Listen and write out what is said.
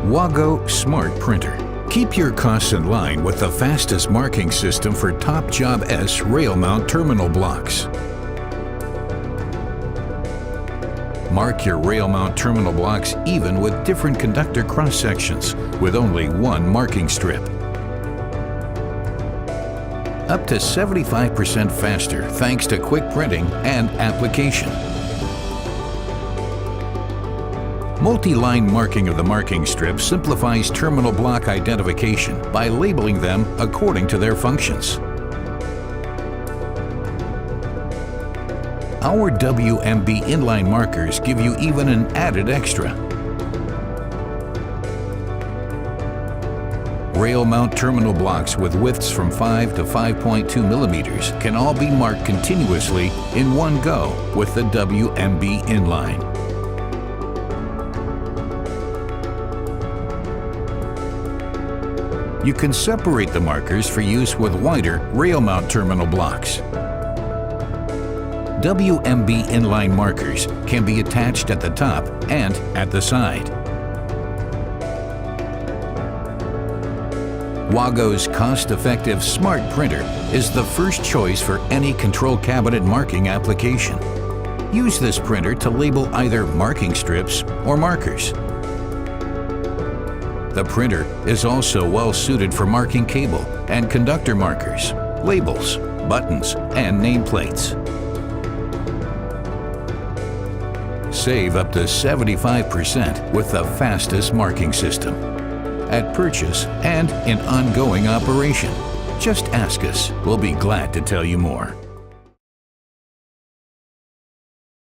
WAGO Smart Printer. Keep your costs in line with the fastest marking system for top Job S rail mount terminal blocks. Mark your rail mount terminal blocks even with different conductor cross sections with only one marking strip. Up to 75% faster thanks to quick printing and application. Multi-line marking of the marking strip simplifies terminal block identification by labeling them according to their functions. Our WMB inline markers give you even an added extra. Rail mount terminal blocks with widths from 5 to 5.2 millimeters can all be marked continuously in one go with the WMB inline. You can separate the markers for use with wider rail mount terminal blocks. WMB inline markers can be attached at the top and at the side. WAGO's cost-effective Smart Printer is the first choice for any control cabinet marking application. Use this printer to label either marking strips or markers. The printer is also well suited for marking cable and conductor markers, labels, buttons, and nameplates. Save up to 75% with the fastest marking system. At purchase and in ongoing operation. Just ask us, we'll be glad to tell you more.